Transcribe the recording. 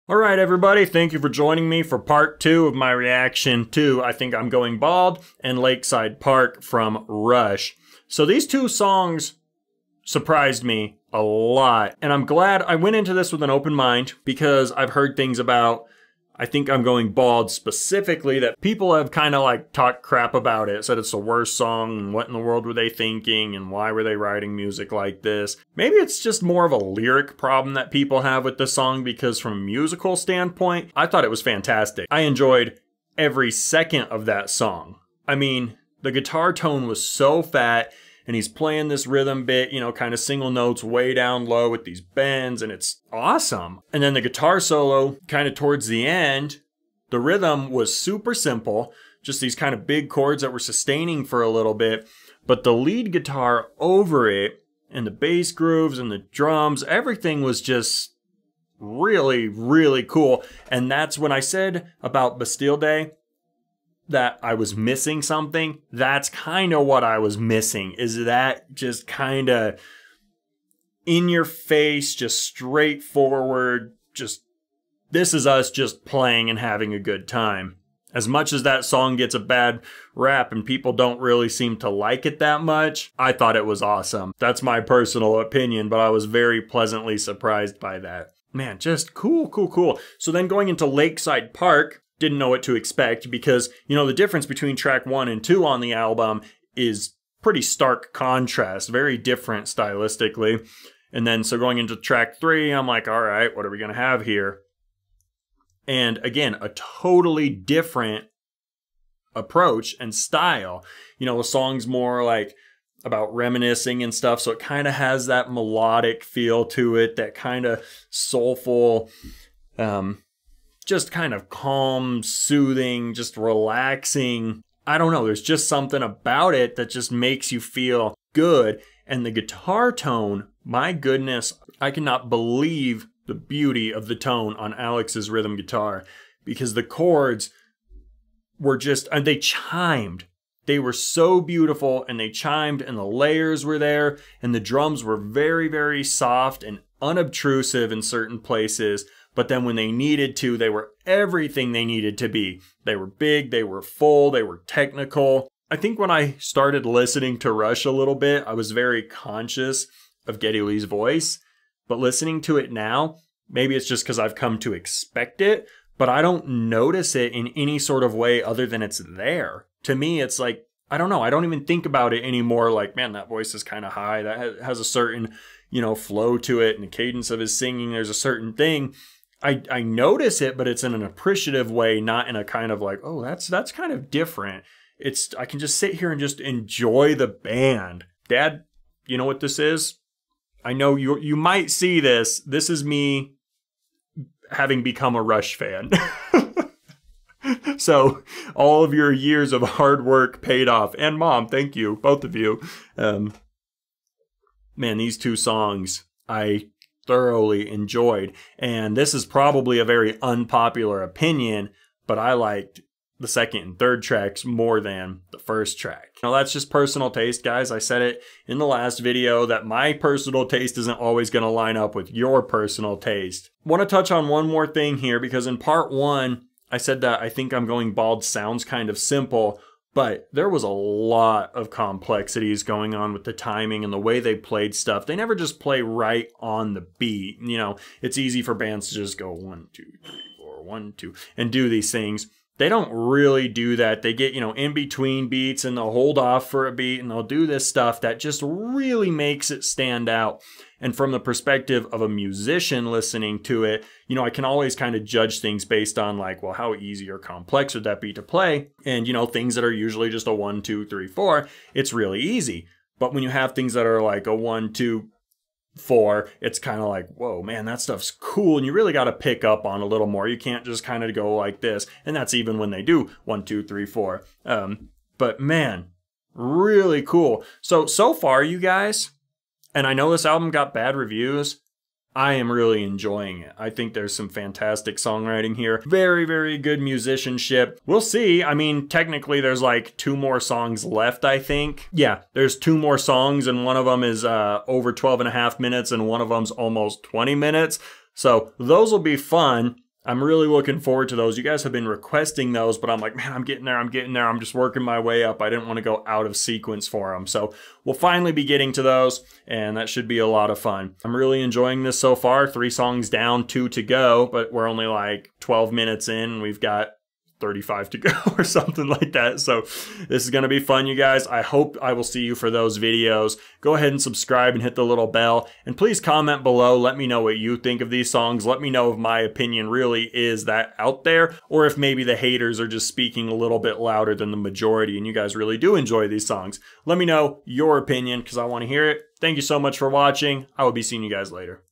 Alright everybody, thank you for joining me for part 2 of my reaction to I Think I'm Going Bald and Lakeside Park from Rush. So these two songs surprised me a lot, and I'm glad I went into this with an open mind because I've heard things about I Think I'm Going Bald specifically that people have kind of like talked crap about it, said it's the worst song and what in the world were they thinking and why were they writing music like this. Maybe it's just more of a lyric problem that people have with this song because from a musical standpoint, I thought it was fantastic. I enjoyed every second of that song. I mean, the guitar tone was so fat and he's playing this rhythm bit, you know, kind of single notes way down low with these bends, and it's awesome. And then the guitar solo, kind of towards the end, the rhythm was super simple, just these kind of big chords that were sustaining for a little bit, but the lead guitar over it, and the bass grooves and the drums, everything was just really, really cool. And that's when I said about Bastille Day that I was missing something. That's kind of what I was missing, is that just kind of in your face, just straightforward, just this is us just playing and having a good time. As much as that song gets a bad rap and people don't really seem to like it that much, I thought it was awesome. That's my personal opinion, but I was very pleasantly surprised by that. Man, just cool, cool, cool. So then going into Lakeside Park, didn't know what to expect because, you know, the difference between track 1 and 2 on the album is pretty stark contrast, very different stylistically. And then so going into track 3, I'm like, all right, what are we going to have here? And again, a totally different approach and style. You know, the song's more like about reminiscing and stuff, so it kind of has that melodic feel to it, that kind of soulful, just kind of calm, soothing, just relaxing. I don't know, there's just something about it that just makes you feel good. And the guitar tone, my goodness, I cannot believe the beauty of the tone on Alex's rhythm guitar, because the chords were just, and they chimed. They were so beautiful and they chimed and the layers were there and the drums were very, very soft and unobtrusive in certain places. But then when they needed to, they were everything they needed to be. They were big, they were full, they were technical. I think when I started listening to Rush a little bit, I was very conscious of Geddy Lee's voice. But listening to it now, maybe it's just because I've come to expect it, but I don't notice it in any sort of way other than it's there. To me, it's like, I don't know, I don't even think about it anymore. Like, man, that voice is kind of high. That has a certain, you know, flow to it, and the cadence of his singing, there's a certain thing. I notice it, but it's in an appreciative way, not in a kind of like, oh, that's kind of different. It's, I can just sit here and just enjoy the band. Dad, you know what this is? I know you might see this. This is me having become a Rush fan. So all of your years of hard work paid off. And Mom, thank you, both of you. Man, these two songs I thoroughly enjoyed. And this is probably a very unpopular opinion, but I liked the second and third tracks more than the first track. Now that's just personal taste, guys. I said it in the last video that my personal taste isn't always going to line up with your personal taste. I want to touch on one more thing here, because in part 1, I said that I Think I'm Going Bald sounds kind of simple, but there was a lot of complexities going on with the timing and the way they played stuff. They never just play right on the beat. You know, it's easy for bands to just go 1, 2, 3, 4, 1, 2, and do these things. They don't really do that. They get, you know, in between beats and they'll hold off for a beat and they'll do this stuff that just really makes it stand out. And from the perspective of a musician listening to it, you know, I can always kind of judge things based on like, well, how easy or complex would that be to play? And, you know, things that are usually just a 1, 2, 3, 4, it's really easy. But when you have things that are like a 1, 2, 4, it's kind of like, whoa, man, that stuff's cool, and you really got to pick up on a little more. You can't just kind of go like this, and that's even when they do 1, 2, 3, 4. But man, really cool. So far, you guys, and I know this album got bad reviews, I am really enjoying it. I think there's some fantastic songwriting here. Very, very good musicianship. We'll see. I mean, technically there's like 2 more songs left, I think. Yeah, there's 2 more songs, and one of them is over 12.5 minutes and one of them's almost 20 minutes. So those will be fun. I'm really looking forward to those. You guys have been requesting those, but I'm like, man, I'm getting there. I'm just working my way up. I didn't want to go out of sequence for them. So we'll finally be getting to those, and that should be a lot of fun. I'm really enjoying this so far. 3 songs down, 2 to go, but we're only like 12 minutes in. We've got 35 to go or something like that. So this is going to be fun, you guys. I hope I will see you for those videos. Go ahead and subscribe and hit the little bell. And please comment below. Let me know what you think of these songs. Let me know if my opinion really is that out there, or if maybe the haters are just speaking a little bit louder than the majority and you guys really do enjoy these songs. Let me know your opinion because I want to hear it. Thank you so much for watching. I will be seeing you guys later.